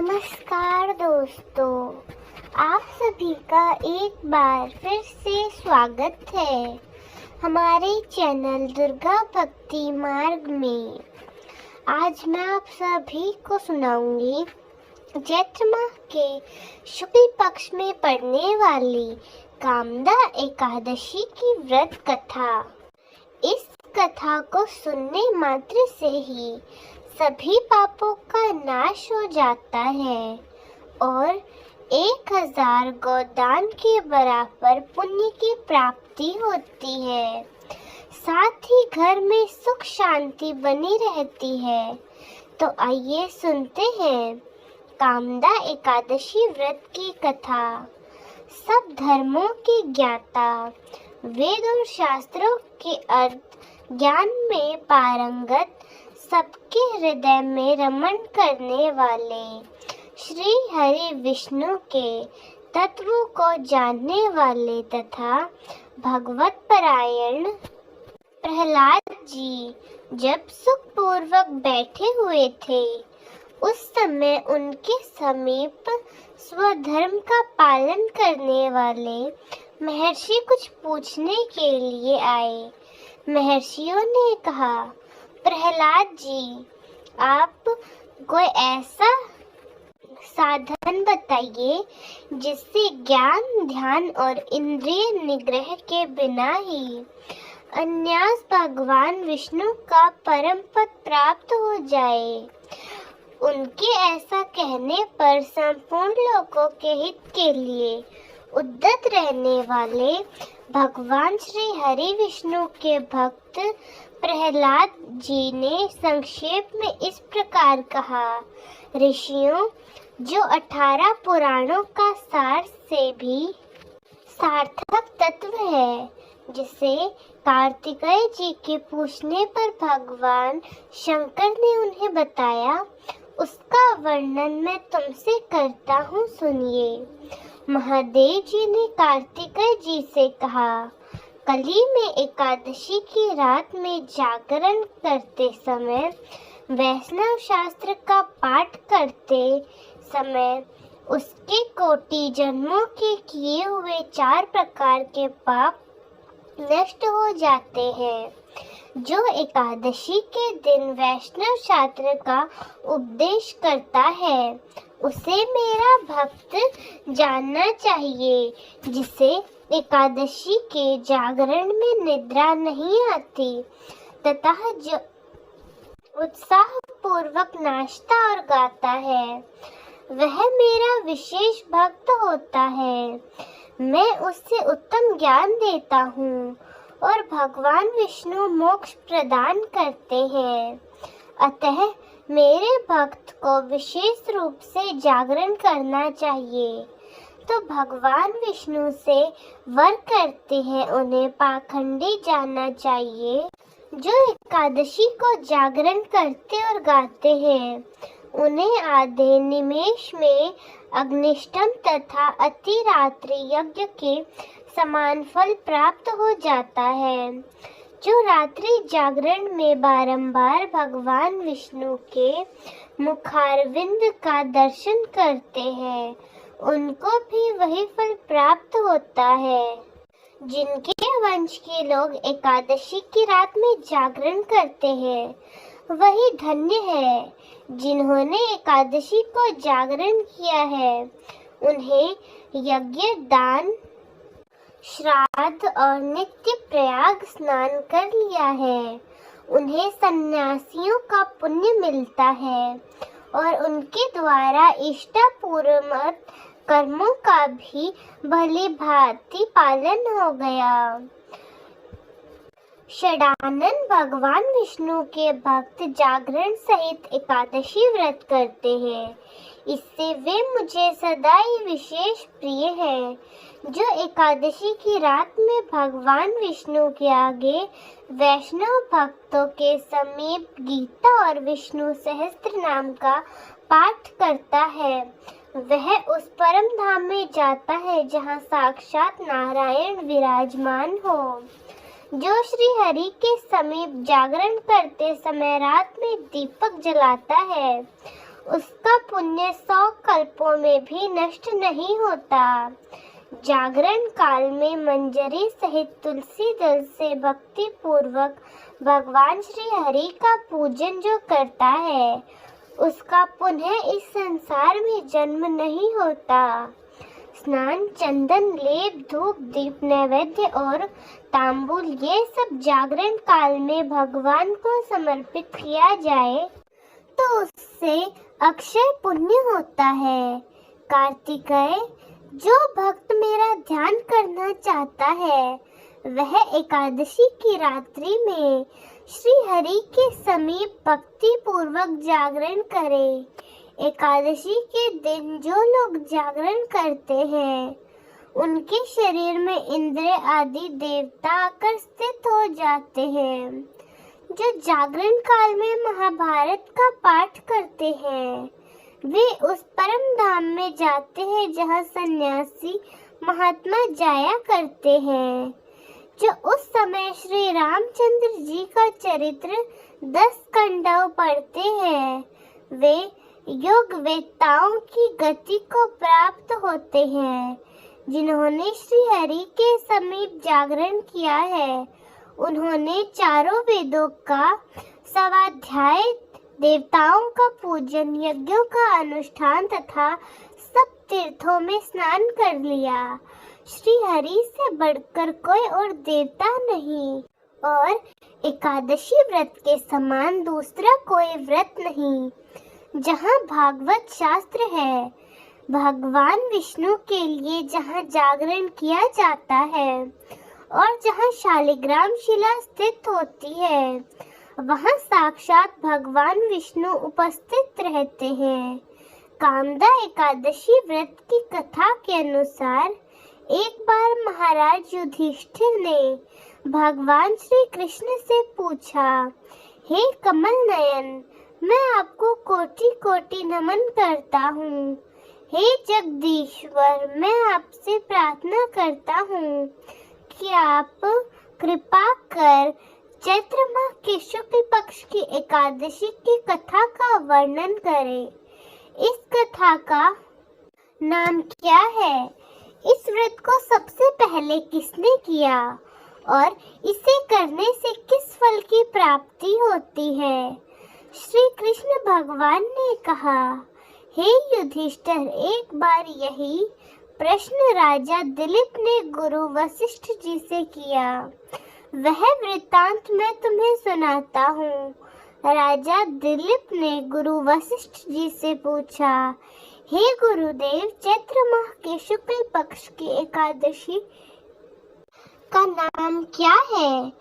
नमस्कार दोस्तों, आप सभी का एक बार फिर से स्वागत है हमारे चैनल दुर्गा भक्ति मार्ग में। आज मैं आप सभी को सुनाऊंगी चैत्र माह के शुक्ल पक्ष में पड़ने वाली कामदा एकादशी की व्रत कथा। इस कथा को सुनने मात्र से ही सभी पापों का नाश हो जाता है और 1000 गोदान के बराबर पुण्य की प्राप्ति होती है। साथ ही घर में सुख शांति बनी रहती है। तो आइए सुनते हैं कामदा एकादशी व्रत की कथा। सब धर्मों के ज्ञाता, वेद और शास्त्रों के अर्थ ज्ञान में पारंगत, सबके हृदय में रमण करने वाले, श्री हरि विष्णु के तत्वों को जानने वाले तथा भगवत परायण प्रहलाद जी जब सुख पूर्वक बैठे हुए थे, उस समय उनके समीप स्वधर्म का पालन करने वाले महर्षि कुछ पूछने के लिए आए। महर्षियों ने कहा, प्रहलाद जी, आप कोई ऐसा साधन बताइए जिससे ज्ञान, ध्यान और इंद्रिय निग्रह के बिना ही अनायास भगवान विष्णु का परम पद प्राप्त हो जाए। उनके ऐसा कहने पर संपूर्ण लोगों के हित के लिए उद्यत रहने वाले भगवान श्री हरि विष्णु के भक्त प्रहलाद जी ने संक्षेप में इस प्रकार कहा, ऋषियों, जो 18 पुराणों का सार से भी सार्थक तत्व है, जिसे कार्तिकेय जी के पूछने पर भगवान शंकर ने उन्हें बताया, उसका वर्णन मैं तुमसे करता हूँ, सुनिए। महादेव जी ने कार्तिकेय जी से कहा, कली में एकादशी की रात में जागरण करते समय, वैष्णव शास्त्र का पाठ करते समय उसके कोटि जन्मों के किए हुए 4 प्रकार के पाप नष्ट हो जाते हैं। जो एकादशी के दिन वैष्णव शास्त्र का उपदेश करता है, उसे मेरा भक्त जानना चाहिए, जिसे एकादशी के जागरण में निद्रा नहीं आती तथा जो उत्साह पूर्वक नाचता और गाता है, वह मेरा विशेष भक्त होता है। मैं उसे उत्तम ज्ञान देता हूँ और भगवान विष्णु मोक्ष प्रदान करते हैं। अतः मेरे भक्त को विशेष रूप से जागरण करना चाहिए। तो भगवान विष्णु से वर करते हैं, उन्हें पाखंडी जानना चाहिए। जो एकादशी को जागरण करते और गाते हैं, उन्हें आधे निमेष में अग्निष्टम तथा अतिरात्रि यज्ञ के समान फल प्राप्त हो जाता है। जो रात्रि जागरण में बारंबार भगवान विष्णु के मुखारविंद का दर्शन करते हैं, उनको भी वही फल प्राप्त होता है। जिनके वंश के लोग एकादशी की रात में जागरण करते हैं, वही धन्य है। जिन्होंने एकादशी को जागरण किया है, उन्हें यज्ञ, दान, श्राद्ध और नित्य प्रयाग स्नान कर लिया है। उन्हें सन्यासियों का पुण्य मिलता है और उनके द्वारा इष्टपूर्वक कर्मों का भी भली भांति पालन हो गया। षडानन भगवान विष्णु के भक्त जागरण सहित एकादशी व्रत करते हैं। इससे वे मुझे सदा ही विशेष प्रिय हैं। जो एकादशी की रात में भगवान विष्णु के आगे वैष्णव भक्तों के समीप गीता और विष्णु सहस्त्र नाम का पाठ करता है, वह उस परम धाम में जाता है जहाँ साक्षात नारायण विराजमान हो। जो श्री हरि के समीप जागरण करते समय रात में दीपक जलाता है उसका पुण्य 100 कल्पों में भी नष्ट नहीं होता। जागरण काल में मंजरी सहित तुलसी दल से भक्ति पूर्वक भगवान श्री हरि का पूजन जो करता है, उसका पुनः इस संसार में जन्म नहीं होता। स्नान, चंदन, लेप, धूप, दीप, नैवेद्य और तांबूल ये सब जागरण काल में भगवान को समर्पित किया जाए तो उससे अक्षय पुण्य होता है। कार्तिकेय, जो भक्त मेरा ध्यान करना चाहता है वह एकादशी की रात्रि में श्री हरि के समीप भक्ति पूर्वक जागरण करे। एकादशी के दिन जो लोग जागरण करते हैं उनके शरीर में इंद्र आदि देवता आकर स्थित हो जाते हैं। जो जागरण काल में महाभारत का पाठ करते हैं वे उस परम धाम में जाते हैं जहाँ सन्यासी महात्मा जाया करते हैं। जो उस समय श्री रामचंद्र जी का चरित्र 10 खंडों पढ़ते हैं वे योग वेत्ताओं की गति को प्राप्त होते हैं। जिन्होंने श्री हरि के समीप जागरण किया है उन्होंने चारों वेदों का स्वाध्याय, देवताओं का पूजन, यज्ञों का अनुष्ठान तथा सब तीर्थों में स्नान कर लिया। श्री हरि से बढ़कर कोई और देवता नहीं और एकादशी व्रत के समान दूसरा कोई व्रत नहीं। जहाँ भागवत शास्त्र है, भगवान विष्णु के लिए जहाँ जागरण किया जाता है और जहाँ शालिग्राम शिला स्थित होती है वहाँ साक्षात भगवान विष्णु उपस्थित रहते हैं। कामदा एकादशी व्रत की कथा के अनुसार एक बार महाराज युधिष्ठिर ने भगवान श्री कृष्ण से पूछा, हे कमल नयन, मैं आपको कोटि कोटि नमन करता हूँ। हे जगदीश्वर, मैं आपसे प्रार्थना करता हूँ कि आप कृपा कर चैत्र माह के शुक्ल पक्ष की एकादशी की कथा का वर्णन करें। इस कथा का नाम क्या है? इस व्रत को सबसे पहले किसने किया और इसे करने से किस फल की प्राप्ति होती है? श्री कृष्ण भगवान ने कहा, हे युधिष्ठिर, एक बार यही प्रश्न राजा दिलीप ने गुरु वशिष्ठ जी से किया। वह वृत्तांत मैं तुम्हें सुनाता हूँ। राजा दिलीप ने गुरु वशिष्ठ जी से पूछा, हे गुरुदेव, चैत्र माह के शुक्ल पक्ष की एकादशी का नाम क्या है?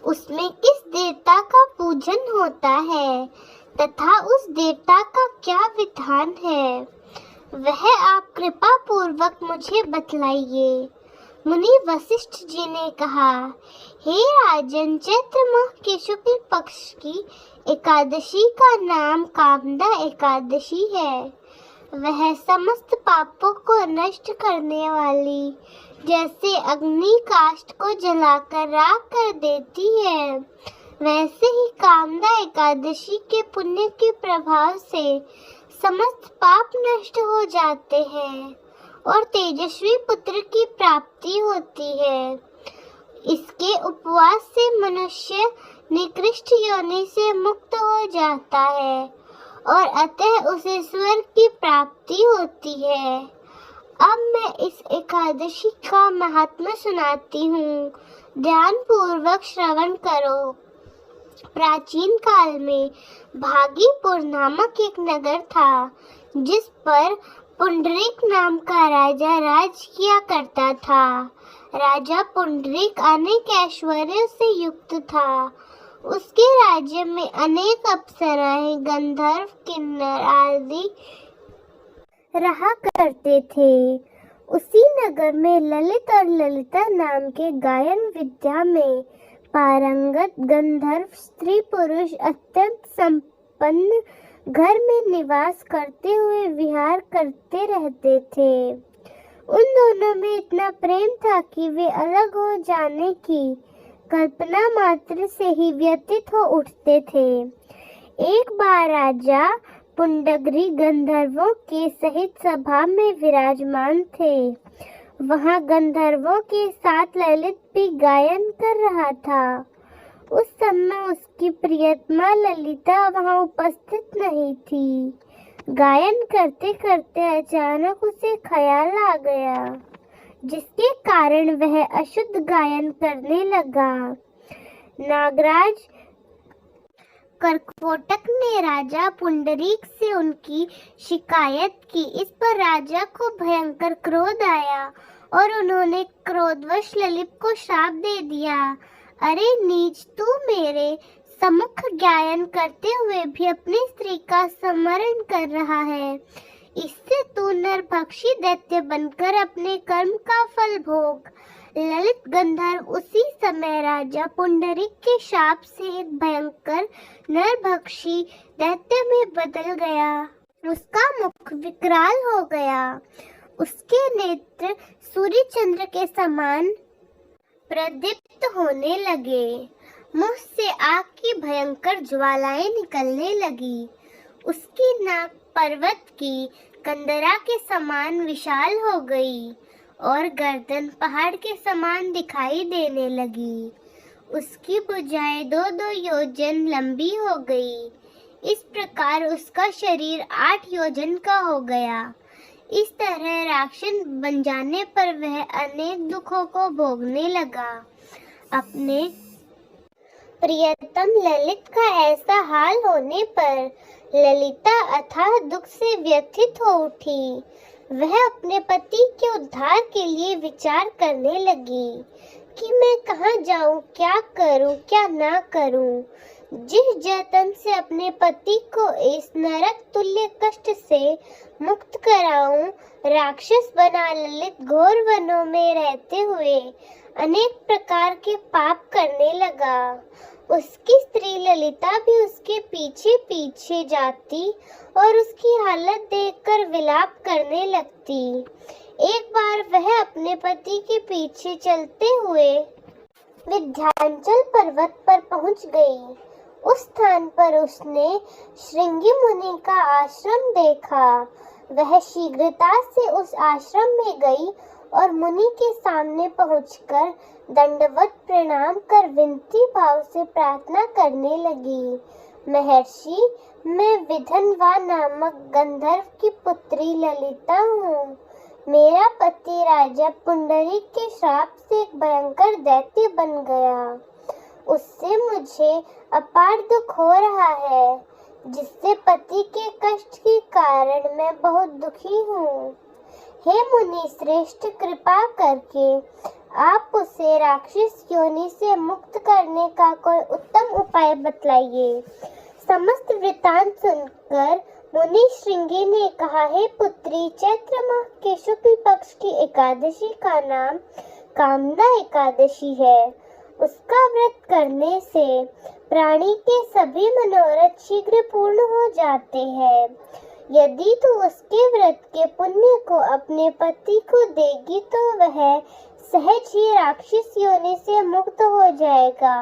उसमें किस देवता का पूजन होता है तथा उस देवता का क्या विधान है? वह आप कृपा पूर्वक मुझे बतलाइए। मुनि वशिष्ठ जी ने कहा, हे राजन, चैत्र माह के शुक्ल पक्ष की एकादशी का नाम कामदा एकादशी है। वह समस्त पापों को नष्ट करने वाली, जैसे अग्नि काष्ठ को जलाकर राख कर देती है, वैसे ही कामदा एकादशी के पुण्य के प्रभाव से समस्त पाप नष्ट हो जाते हैं और तेजस्वी पुत्र की प्राप्ति होती है। इसके उपवास से मनुष्य निकृष्ट योनि से मुक्त हो जाता है और अतः उसे स्वर्ग की प्राप्ति होती है। अब मैं इस एकादशी का महात्म्य सुनाती हूँ, ध्यान पूर्वक श्रवण करो। प्राचीन काल में भागीपुर नामक एक नगर था जिस पर पुंडरीक नाम का राजा राज किया करता था। राजा पुंडरीक अनेक ऐश्वर्य से युक्त था। उसके राज्य में अनेक अप्सराएं, गंधर्व, किन्नर आदि रहा करते थे। उसी नगर में ललित और ललिता नाम के गायन विद्या में पारंगत गंधर्व स्त्री पुरुष अत्यंत संपन्न घर में निवास करते हुए विहार करते रहते थे। उन दोनों में इतना प्रेम था कि वे अलग हो जाने की कल्पना मात्र से ही व्यतीत हो उठते थे। एक बार राजा पुंडरी गंधर्वों के सहित सभा में विराजमान थे। वहां गंधर्वों के साथ ललित भी गायन कर रहा था। उस समय उसकी प्रियतमा ललिता वहां उपस्थित नहीं थी। गायन करते करते अचानक उसे ख्याल आ गया, जिसके कारण वह अशुद्ध गायन करने लगा। नागराज कर्कटक ने राजा पुंडरीक से उनकी शिकायत की। इस पर राजा को भयंकर क्रोध आया और उन्होंने क्रोधवश ललित को श्राप दे दिया। अरे नीच, तू मेरे सम्मुख गायन करते हुए भी अपनी स्त्री का स्मरण कर रहा है। इससे तू नरभक्षी दैत्य बनकर अपने कर्म का फल भोग। ललित गंधर्व उसी समय राजा पुंडरीक के शाप से एक भयंकर नरभक्षी दैत्य में बदल गया। उसका मुख विकराल हो गया, उसके नेत्र सूर्य चंद्र के समान प्रदीप्त होने लगे, मुंह से आग की भयंकर ज्वालाएं निकलने लगी। उसकी नाक पर्वत की कंदरा के समान विशाल हो गई और गर्दन पहाड़ के समान दिखाई देने लगी। उसकी भुजाएं 2-2 योजन लंबी हो गई। इस प्रकार उसका शरीर 8 योजन का हो गया। इस तरह राक्षस बन जाने पर वह अनेक दुखों को भोगने लगा। अपने प्रियतम ललित का ऐसा हाल होने पर ललिता अथाह दुख से व्यथित हो उठी। वह अपने पति के उद्धार के लिए विचार करने लगी कि मैं कहाँ जाऊं, क्या करूं, क्या ना करूं। जिस जतन से अपने पति को इस नरक तुल्य कष्ट से मुक्त कराऊं, राक्षस बना ललित घोर वनों में रहते हुए अनेक प्रकार के पाप करने लगा। उसकी स्त्री ललिता भी उसके पीछे पीछे जाती और उसकी हालत देखकर विलाप करने लगती। एक बार वह अपने पति के पीछे चलते हुए विंध्याचल पर्वत पर पहुंच गई। उस स्थान पर उसने श्रृंगी मुनि का आश्रम देखा। वह शीघ्रता से उस आश्रम में गई और मुनि के सामने पहुंचकर दंडवत प्रणाम कर विनती भाव से प्रार्थना करने लगी। महर्षि, मैं विधनवा नामक गंधर्व की पुत्री ललिता हूँ। मेरा पति राजा पुंडरीक के श्राप से एक भयंकर दैत्य बन गया। उससे मुझे अपार दुख हो रहा है, जिससे पति के कष्ट के कारण मैं बहुत दुखी हूँ। हे मुनि श्रेष्ठ, कृपा करके आप उसे राक्षस योनि से मुक्त करने का कोई उत्तम उपाय बतलाइए। समस्त वृतांत सुनकर मुनि श्रृंगी ने कहा, हे पुत्री, चैत्र माह के शुक्ल पक्ष की एकादशी का नाम कामदा एकादशी है। उसका व्रत करने से प्राणी के सभी मनोरथ शीघ्र पूर्ण हो जाते हैं। यदि तू उसके व्रत के पुण्य को अपने पति को देगी तो वह सहज ही राक्षस योनि से मुक्त हो जाएगा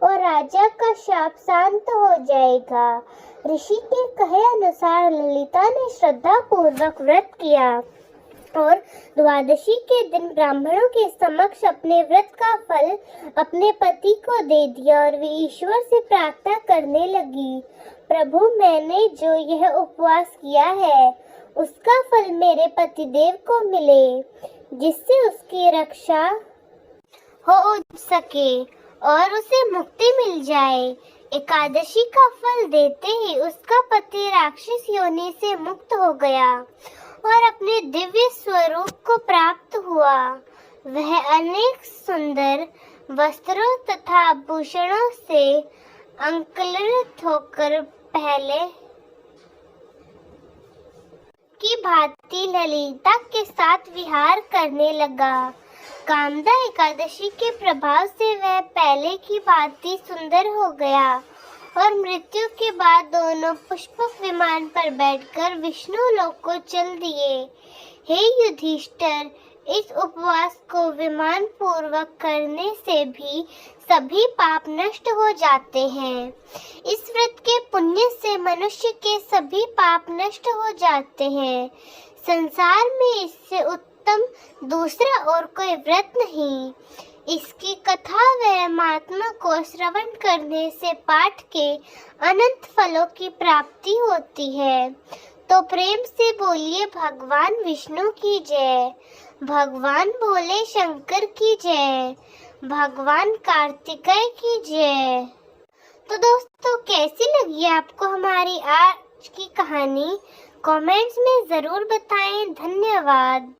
और राजा का शाप शांत हो जाएगा। ऋषि के कहे अनुसार ललिता ने श्रद्धा पूर्वक व्रत किया और द्वादशी के दिन ब्राह्मणों के समक्ष अपने व्रत का फल अपने पति को दे दिया और वे ईश्वर से प्रार्थना करने लगी, प्रभु, मैंने जो यह उपवास किया है उसका फल मेरे पतिदेव को मिले, जिससे उसकी रक्षा हो सके और उसे मुक्ति मिल जाए। एकादशी का फल देते ही उसका पति राक्षस योनि से मुक्त हो गया और अपने दिव्य स्वरूप को प्राप्त हुआ। वह अनेक सुंदर वस्त्रों तथा आभूषणों से अलंकृत होकर पहले की भांति ललिता के साथ विहार करने लगा। कामदा एकादशी के प्रभाव से वह पहले की भांति सुंदर हो गया और मृत्यु के बाद दोनों पुष्पक विमान पर बैठकर विष्णु लोक को चल दिए। हे युधिष्ठिर, इस उपवास को विमान पूर्वक करने से भी सभी पाप नष्ट हो जाते हैं। इस व्रत के पुण्य से मनुष्य के सभी पाप नष्ट हो जाते हैं। संसार में इससे उत्तम दूसरा और कोई व्रत नहीं। इसकी कथा व महात्मा को श्रवण करने से पाठ के अनंत फलों की प्राप्ति होती है। तो प्रेम से बोलिए भगवान विष्णु की जय, भगवान भोले शंकर की जय, भगवान कार्तिकेय की जय। तो दोस्तों, कैसी लगी आपको हमारी आज की कहानी? कमेंट्स में जरूर बताएं। धन्यवाद।